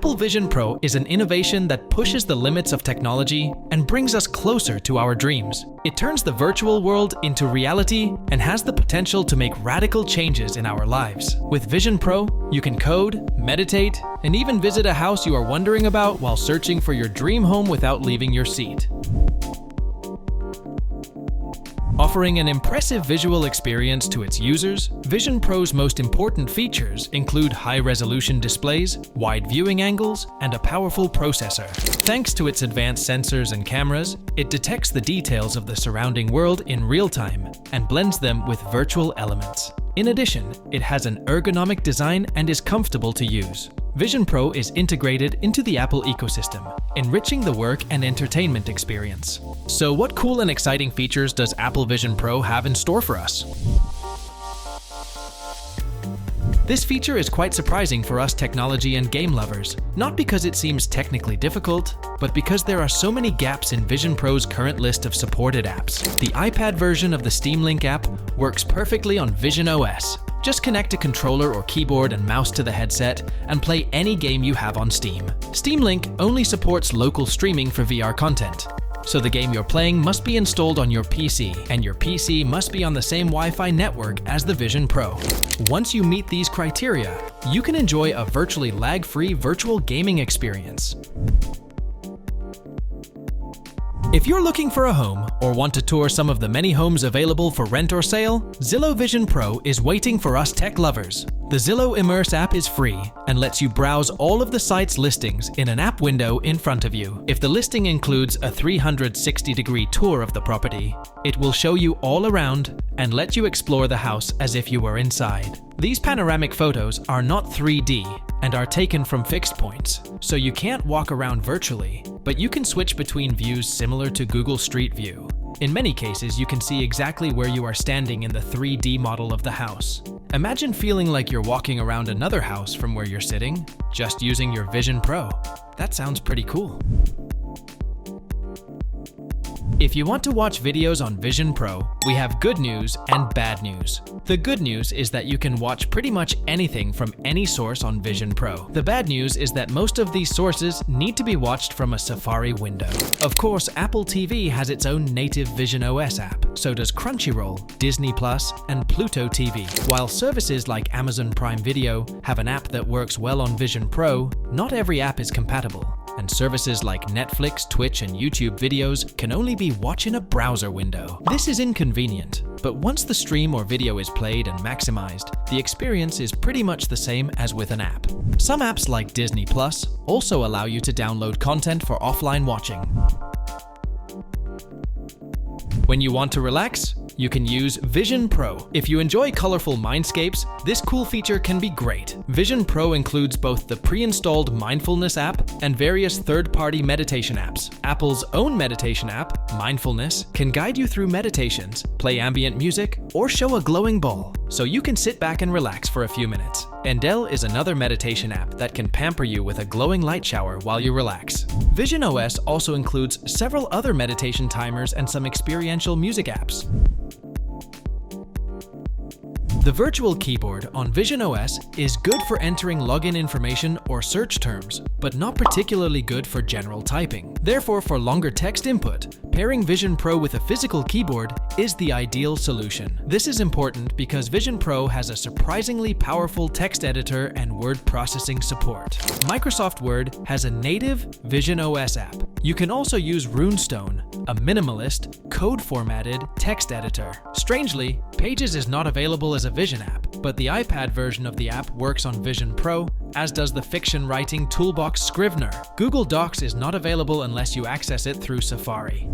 Apple Vision Pro is an innovation that pushes the limits of technology and brings us closer to our dreams. It turns the virtual world into reality and has the potential to make radical changes in our lives. With Vision Pro, you can code, meditate, and even visit a house you are wondering about while searching for your dream home without leaving your seat. Offering an impressive visual experience to its users, Vision Pro's most important features include high-resolution displays, wide viewing angles, and a powerful processor. Thanks to its advanced sensors and cameras, it detects the details of the surrounding world in real time and blends them with virtual elements. In addition, it has an ergonomic design and is comfortable to use. Vision Pro is integrated into the Apple ecosystem, enriching the work and entertainment experience. So what cool and exciting features does Apple Vision Pro have in store for us? This feature is quite surprising for us technology and game lovers, not because it seems technically difficult, but because there are so many gaps in Vision Pro's current list of supported apps. The iPad version of the Steam Link app works perfectly on Vision OS. Just connect a controller or keyboard and mouse to the headset and play any game you have on Steam. Steam Link only supports local streaming for VR content, so the game you're playing must be installed on your PC, and your PC must be on the same Wi-Fi network as the Vision Pro. Once you meet these criteria, you can enjoy a virtually lag-free virtual gaming experience. If you're looking for a home or want to tour some of the many homes available for rent or sale, Zillow Vision Pro is waiting for us tech lovers. The Zillow Immerse app is free and lets you browse all of the site's listings in an app window in front of you. If the listing includes a 360-degree tour of the property, it will show you all around and let you explore the house as if you were inside. These panoramic photos are not 3D and are taken from fixed points, so you can't walk around virtually, but you can switch between views similar to Google Street View. In many cases, you can see exactly where you are standing in the 3D model of the house. Imagine feeling like you're walking around another house from where you're sitting, just using your Vision Pro. That sounds pretty cool. If you want to watch videos on Vision Pro, we have good news and bad news. The good news is that you can watch pretty much anything from any source on Vision Pro. The bad news is that most of these sources need to be watched from a Safari window. Of course, Apple TV has its own native Vision OS app, so does Crunchyroll, Disney+, and Pluto TV. While services like Amazon Prime Video have an app that works well on Vision Pro, not every app is compatible. And services like Netflix, Twitch, and YouTube videos can only be watched in a browser window. This is inconvenient, but once the stream or video is played and maximized, the experience is pretty much the same as with an app. Some apps like Disney+ also allow you to download content for offline watching. When you want to relax, you can use Vision Pro. If you enjoy colorful mindscapes, this cool feature can be great. Vision Pro includes both the pre-installed Mindfulness app and various third-party meditation apps. Apple's own meditation app, Mindfulness, can guide you through meditations, play ambient music, or show a glowing ball, so you can sit back and relax for a few minutes. Endel is another meditation app that can pamper you with a glowing light shower while you relax. Vision OS also includes several other meditation timers and some experiential music apps. The virtual keyboard on Vision OS is good for entering login information or search terms, but not particularly good for general typing. Therefore, for longer text input, pairing Vision Pro with a physical keyboard is the ideal solution. This is important because Vision Pro has a surprisingly powerful text editor and word processing support. Microsoft Word has a native Vision OS app. You can also use Runestone, a minimalist, code-formatted text editor. Strangely, Pages is not available as a Vision app, but the iPad version of the app works on Vision Pro, as does the fiction writing toolbox Scrivener. Google Docs is not available unless you access it through Safari.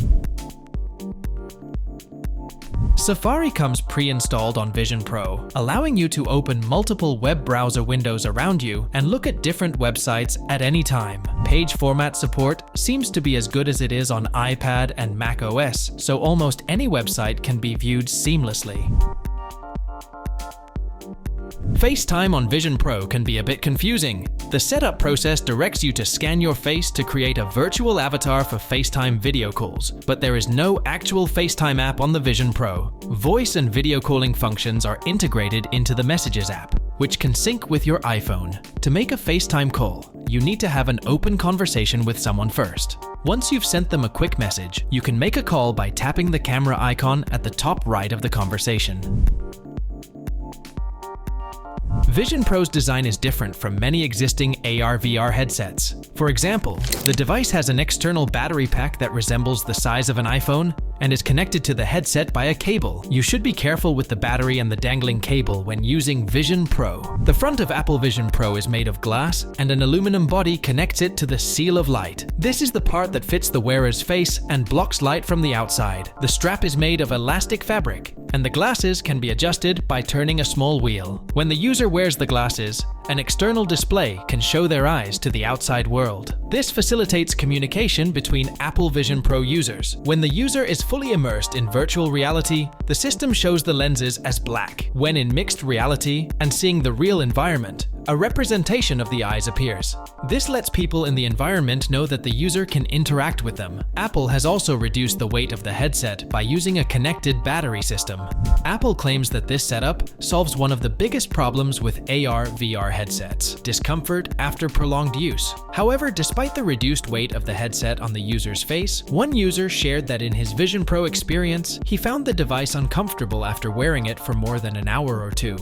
Safari comes pre-installed on Vision Pro, allowing you to open multiple web browser windows around you and look at different websites at any time. Page format support seems to be as good as it is on iPad and Mac OS, so almost any website can be viewed seamlessly. FaceTime on Vision Pro can be a bit confusing. The setup process directs you to scan your face to create a virtual avatar for FaceTime video calls, but there is no actual FaceTime app on the Vision Pro. Voice and video calling functions are integrated into the Messages app, which can sync with your iPhone. To make a FaceTime call, you need to have an open conversation with someone first. Once you've sent them a quick message, you can make a call by tapping the camera icon at the top right of the conversation. Vision Pro's design is different from many existing AR/VR headsets. For example, the device has an external battery pack that resembles the size of an iPhone and is connected to the headset by a cable. You should be careful with the battery and the dangling cable when using Vision Pro. The front of Apple Vision Pro is made of glass, and an aluminum body connects it to the seal of light. This is the part that fits the wearer's face and blocks light from the outside. The strap is made of elastic fabric, and the glasses can be adjusted by turning a small wheel. When the user wears the glasses, an external display can show their eyes to the outside world. This facilitates communication between Apple Vision Pro users. When the user is fully immersed in virtual reality, the system shows the lenses as black. When in mixed reality and seeing the real environment, a representation of the eyes appears. This lets people in the environment know that the user can interact with them. Apple has also reduced the weight of the headset by using a connected battery system. Apple claims that this setup solves one of the biggest problems with AR/VR headsets: discomfort after prolonged use. However, despite the reduced weight of the headset on the user's face, one user shared that in his Vision Pro experience, he found the device uncomfortable after wearing it for more than an hour or two.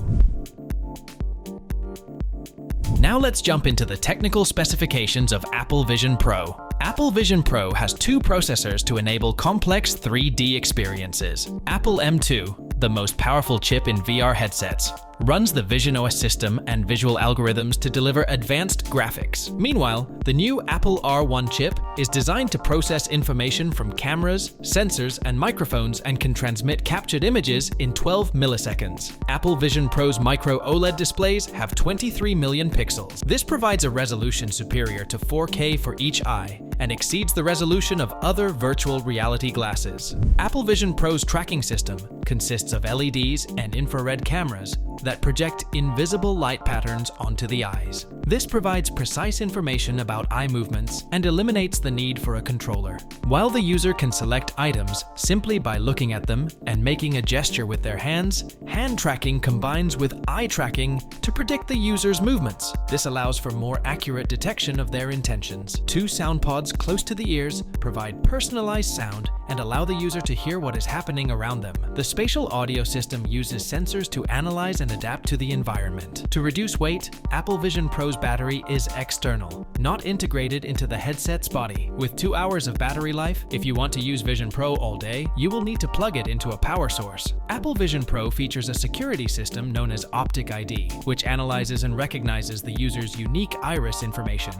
Now let's jump into the technical specifications of Apple Vision Pro. Apple Vision Pro has two processors to enable complex 3D experiences. Apple M2, the most powerful chip in VR headsets, runs the visionOS system and visual algorithms to deliver advanced graphics. Meanwhile, the new Apple R1 chip is designed to process information from cameras, sensors, and microphones and can transmit captured images in 12 milliseconds. Apple Vision Pro's micro OLED displays have 23 million pixels. This provides a resolution superior to 4K for each eye and exceeds the resolution of other virtual reality glasses. Apple Vision Pro's tracking system consists of LEDs and infrared cameras that project invisible light patterns onto the eyes. This provides precise information about eye movements and eliminates the need for a controller. While the user can select items simply by looking at them and making a gesture with their hands, hand tracking combines with eye tracking to predict the user's movements. This allows for more accurate detection of their intentions. Two sound pods close to the ears provide personalized sound and allow the user to hear what is happening around them. The spatial audio system uses sensors to analyze and adapt to the environment. To reduce weight, Apple Vision Pro's battery is external, not integrated into the headset's body. With 2 hours of battery life, if you want to use Vision Pro all day, you will need to plug it into a power source. Apple Vision Pro features a security system known as Optic ID, which analyzes and recognizes the user's unique iris information.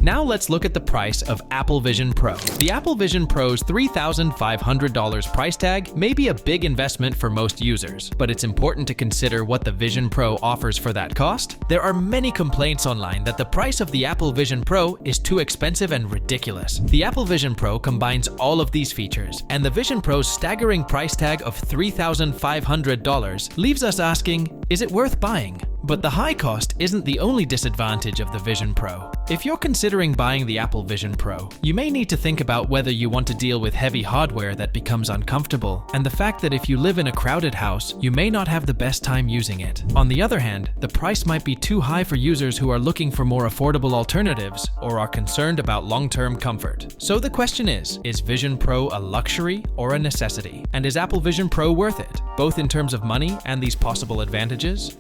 Now let's look at the price of Apple Vision Pro. The Apple Vision Pro's $3,500 price tag may be a big investment for most users, but it's important to consider what the Vision Pro offers for that cost. There are many complaints online that the price of the Apple Vision Pro is too expensive and ridiculous. The Apple Vision Pro combines all of these features, and the Vision Pro's staggering price tag of $3,500 leaves us asking, is it worth buying? But the high cost isn't the only disadvantage of the Vision Pro. If you're considering buying the Apple Vision Pro, you may need to think about whether you want to deal with heavy hardware that becomes uncomfortable, and the fact that if you live in a crowded house, you may not have the best time using it. On the other hand, the price might be too high for users who are looking for more affordable alternatives or are concerned about long-term comfort. So the question is Vision Pro a luxury or a necessity? And is Apple Vision Pro worth it, both in terms of money and these possible advantages?